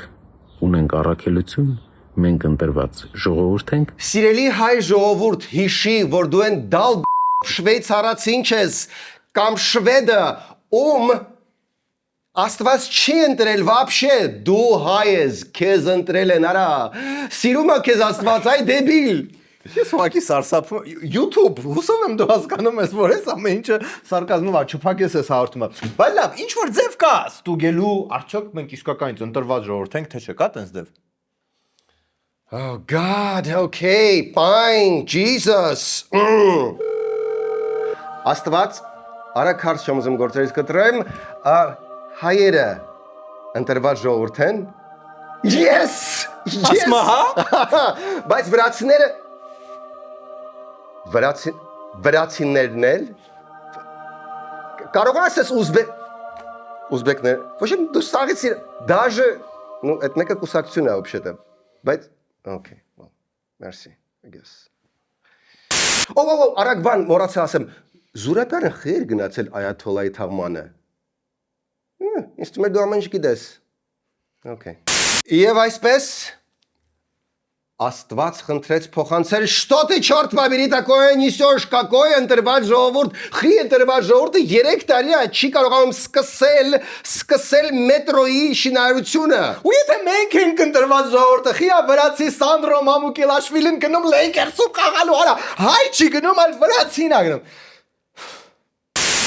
S20: ունենք առաքելություն, մենք ընտրված ժողովուրդ ենք։
S2: Սիրելի հայ ժողովուրդ, հիշի, որ դու են դալ շվեյցարացին չես, կամ շվեդը, ում Աստված չի ընտրել вообще, դու հայ ես, քեզ ընտրել են, արա, սիրում է քեզ Աստված, այ դեբիլ։
S4: Ես ուղղակի սարսափում YouTube, հուսով եմ դու հասկանում ես, որ ես ամեն ինչը սարկազմով չփակես ես հաղորդումը։ Բայց լավ, ինչ որ ձև կա, ստուգելու, արդյոք մենք իսկականից ընտրված ժողովուրդ ենք, թե չկա տենց ձև։
S2: Oh God, okay, fine, Jesus։ Աստված, արագ հարց չեմ ուզում գործերից կտրեմ, հայերը ընտրված ժողովուրդ են։ Yes!
S4: Ասմա, հա։
S2: Բայց վրացիներն էլ կարող ասես ուզբեկներ, ոչ դու սաղից даже, ну, это մեկը կուսակցություն է вообще-то, բայց okay, well, merci, I guess։ Արագ բան մոռացա ասեմ, Զուրաբյանը խեր գնացել Այաթոլլայի թաղմանը։ Ինձ թվում է դու ամեն ինչ գիտես։ Okay։ Եվ այսպես Աստված խնդրեց փոխանցել что ты черт побери такое несешь, какой ընտրված ժողովուրդ, խի ընտրված ժողովուրդը 3 տարի է չի կարողանում սկսել մետրոյի շինարարությունը։
S4: Ու եթե մենք ենք ընտրված ժողովուրդը, խի է վրացի Սանդրո Մամուկելաշվիլին գնում Լեյքերսում խաղալու, արա, հայ չի գնում, այլ վրացին է գնում։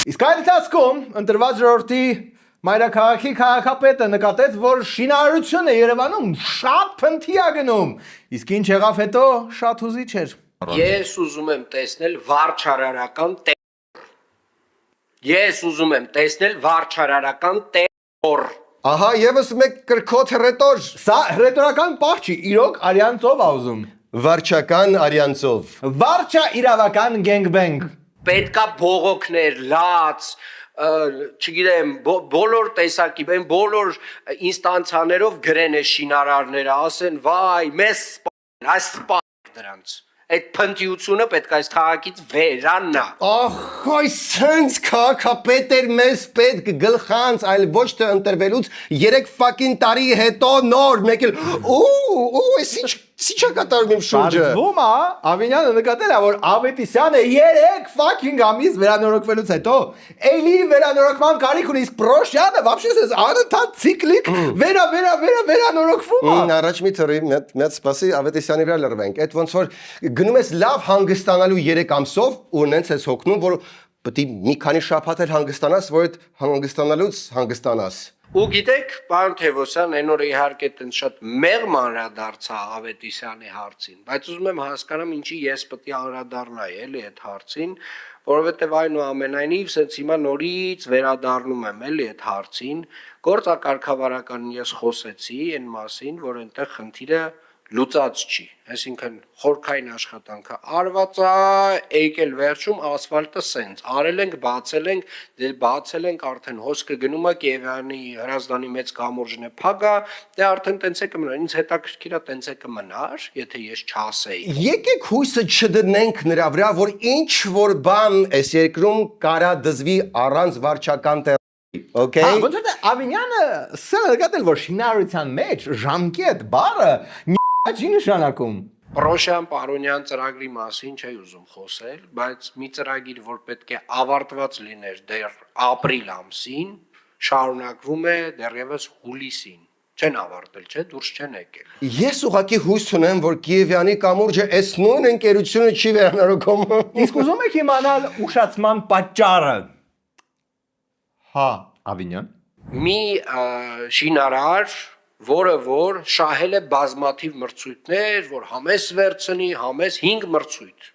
S4: Իսկ այդ ընթացքում ընտրված ժողովրդի մայրաքաղաքի քաղաքապետը նկատեց, որ շինարարությունը Երևանում շատ փնթի է գնում։ Իսկ ինչ եղավ հետո, շատ հուզիչ էր։
S6: Ես ուզում եմ տեսնել վարչարարական Ես ուզում եմ տեսնել վարչարարական
S2: Ահա եւս մեկ կրկոտ հռետոր։
S4: Սա հռետորական պահ չի, իրոք արյանցով ա ուզում։
S2: Վարչական արյանցով։
S4: Վարչա իրավական գենգբենգ։
S6: պետքա բողոքներ, լաց, չգիտեմ, բոլոր տեսակի, բոլոր ինստանցիաներով գրեն է շինարարները, ասեն, վայ, մեզ սպան դրանց։ Այդ փնթիությունը պետք է այս քաղաքից վերանա։
S2: Ախ, այս sense քաղաքապետ էր մեզ պետք գլխանց, այլ ոչ թե ընտրվելուց 3 fucking տարի հետո նոր մեկ էլ Սիչա կատարում իմ շուրջը։
S4: Պարզվում է, Ավինյանը նկատել է, որ Ավետիսյանը 3 fucking ամիս վերանորոգվելուց հետո էլի վերանորոգման կարիք ունի, իսկ Պրոշյանը вообще says անընդհատ ցիկլիկ վերանորոգվում է։
S2: Առաջ մի թռի, մեծ սպասի Ավետիսյանի վրա լրվենք։ Այդ ոնց որ գնում ես լավ հանգստանալու 3 ամսով ու նենց ես հոգնում, որ պետք է մի քանի շաբաթ էլ հանգստանաս, որ այդ հանգստանալուց հանգստանաս։
S6: Ու գիտեք, պարոն Թևոսյան, այն օրը իհարկե տենց շատ մեղմ անդրադարձա Ավետիսյանի հարցին, բայց ուզում եմ հասկանամ ինչի ես պետք է անդրադառնայի էլի այդ հարցին, որովհետև այնուամենայնիվ սենց հիմա նորից վերադառնում եմ էլի այդ հարցին, գործակարգավարականին ես խոսեցի այն մասին, որ այնտեղ խնդիրը լուծած չի, այսինքն խորքային աշխատանքը արված է, եկել վերջում ասֆալտը սենց, արել ենք, բացել ենք արդեն հոսքը գնում է Կիևյանի Հրազդանի մեծ կամուրջն է փագա, դե արդեն տենց է կմնար, ինձ հետաքրքիր է տենց է կմնար, եթե ես չասեի։
S2: Եկեք հույսը չդնենք նրա վրա, որ ինչ որ բան այս երկրում կարա դզվի առանց վարչական Okay.
S4: Ոնց որ Ավինյանը սա նկատել, որ շինարարության մեջ ժամկետ բառը չի նշանակում։
S6: Պրոշյան Պարոնյան ծրագրի մասին չի ուզում խոսել, բայց մի ծրագիր, որ պետք է ավարտված լիներ դեռ ապրիլ ամսին, շարունակվում է դեռևս հուլիսին։ Չեն ավարտել, չէ, դուրս չեն եկել։
S2: Ես ուղղակի հույս ունեմ, որ Կիևյանի կամուրջը այս նույն ընկերությունը չի վերանորոգում։
S4: Իսկ ուզում եք իմանալ ուշացման պատճառը։ Հա, Ավինյան։
S6: Մի շինարար, որը որ շահել է բազմաթիվ մրցույթներ, որ համես վերցնի, համես 5 մրցույթ։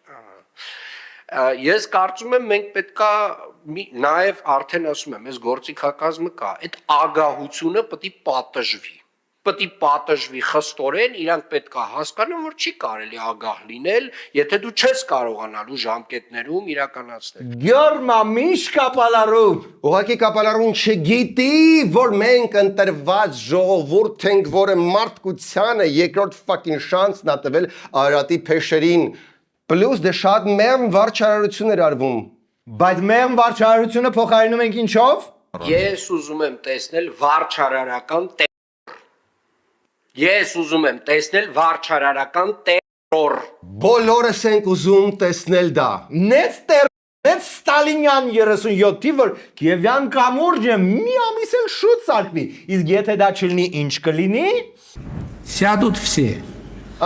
S6: Ես կարծում եմ մենք պետքա նաև արդեն ասում եմ, այս գործիքակազմը կա, այդ ագահությունը պետք է պատժվի խստորեն, իրանք պետք է հասկանան, որ չի կարելի ագահ լինել, եթե դու չես կարողանալու ժամկետներում իրականացնել։
S4: Գյորմա միշ կապալարում։
S2: Ուղղակի կապալարուն չգիտի, որ մենք ընտրված ժողովուրդ ենք, որը մարդկությանը երկրորդ fucking շանսն ա տվել Արարատի փեշերին, պլյուս դե շատ մեղմ վարչարարություն էր արվում։
S4: Բայց մեղմ վարչարարությունը փոխարինում ենք ինչով։
S6: Ես ուզում եմ տեսնել վարչարարական Ես ուզում եմ տեսնել վարչարարական տերոր։
S2: Բոլորս ենք ուզում տեսնել դա։
S4: Նեց Ստալինյան 37-ի, որ Կիևյան կամուրջը մի ամիս էլ շուտ սարքվի, իսկ եթե դա չլինի, ինչ կլինի։
S10: Սյադուտ վսի։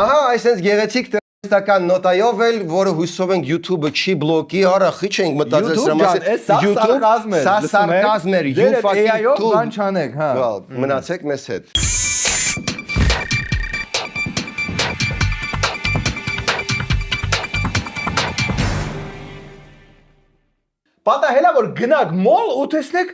S2: Ահա, այսպես գեղեցիկ տեստական նոտայով էլ, որը հույսով ենք YouTube-ը չի բլոկի, հարախի չենք մտածել սրա մասին։
S4: YouTube,
S2: սա սարկազմ էր, you fucking
S4: YouTube, բան չանեք, հա։
S2: Մնացեք մեզ հետ։
S4: Պատահելա որ գնաք մոլ ու տեսնեք,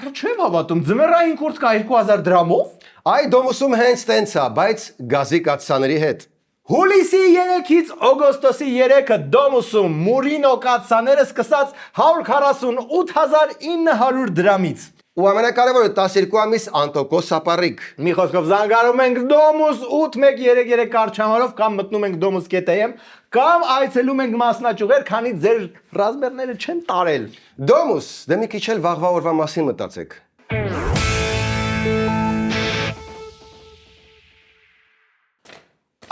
S4: առ չեմ հավատում, ձմեռային կուրտկա 2000 դրամով։
S2: Այ դոմուսում հենց տենց է, բայց գազի կաթսաների հետ։
S4: Հուլիսի 3-ից օգոստոսի 3-ը դոմուսում Մուրինո կաթսաները սկսած 148900 դրամից։
S2: Ու ամենակարևորը 12 ամիս անտոկոս ապառիկ։
S4: Մի խոսքով զանգարում ենք Domus 8133 կարճամարով կամ մտնում ենք domus.am կամ այցելում ենք մասնաճյուղեր, քանի ձեր ռազմերները չեն տարել։
S2: Domus, դե մի քիչ էլ վաղվա օրվա մասին մտածեք։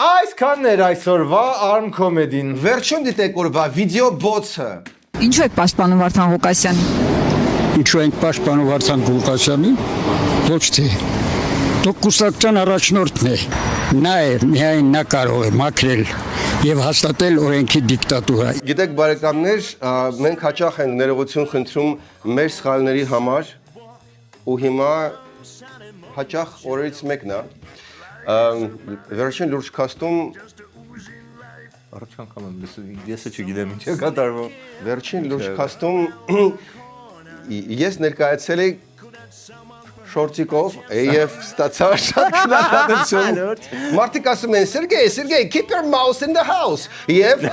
S4: Այսքանն էր այսօրվա Arm Comedy-ն։
S2: Վերջում դիտեք օրվա վիդեո բոցը։
S8: Ինչու եք պաշտպանում Վարդան Ղուկասյանին։
S23: Ինչու ենք պաշտպանում Վարդան Ղուկասյանին, ոչ թե դուք կուսակցության առաջնորդն է, նա է, միայն նա կարող է մաքրել եւ հաստատել օրենքի դիկտատուրա։
S2: Գիտեք բարեկամներ, մենք հաճախ ենք ներողություն խնդրում մեր սխալների համար ու հիմա հաճախ օրերից մեկն է վերջին լուրջ քաստում
S4: Առաջ անգամ եմ ես չգիտեմ ինչ է կատարվում։
S2: Վերջին լուրջ քաստում ես ներկայացել էի շորտիկով եւ ստացա շատ քննադատություն։ Մարդիկ ասում են Sergey, keep your mouse in the house։ Եվ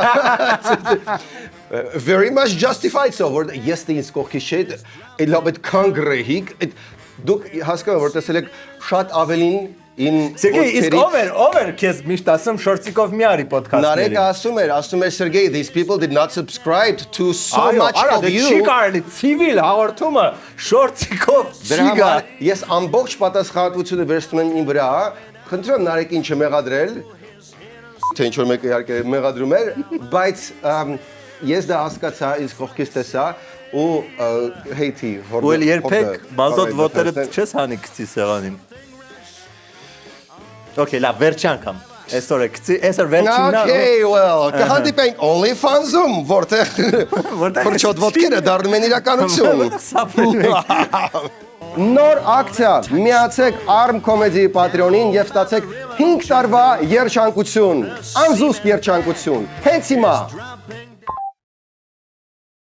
S2: very much justified so որ ես դից կողքից չէ, լավ այդ կանգրեհիկ, դուք հասկանում որ տեսել եք շատ ավելին
S4: Sergey, իսկ over քեզ միշտ ասում շորտիկով մի արի ոդքասթների։
S2: Narek ասում էր Sergey, these people did not subscribe to so much of you։
S4: Չի կարելի civil հաղորդումը շորտիկով չի գա։
S2: Ես ամբողջ պատասխանատվությունը վերցնում եմ իմ վրա, խնդրում Narek ինչը մեղադրել, թե ինչ որ մեկը իհարկե մեղադրում էր, բայց ես դա հասկացա, իսկ կողքից տեսա ու հեյթի հորդ։
S4: Ու երբեք բազոտ ոտերը չես հանի գցի սեղանին։ Okay, լավ, վերջի անգամ։ Այսօր վերջինն է։
S2: Okay, well, կհանդիպենք OnlyFans-ում, որտեղ փրչոտ ոտքերը դառնում են իրականություն։ Նոր ակցիա, միացեք Arm Comedy Patreon-ին եւ ստացեք 5 տարվա երջանկություն, անզուսպ երջանկություն։ Հենց հիմա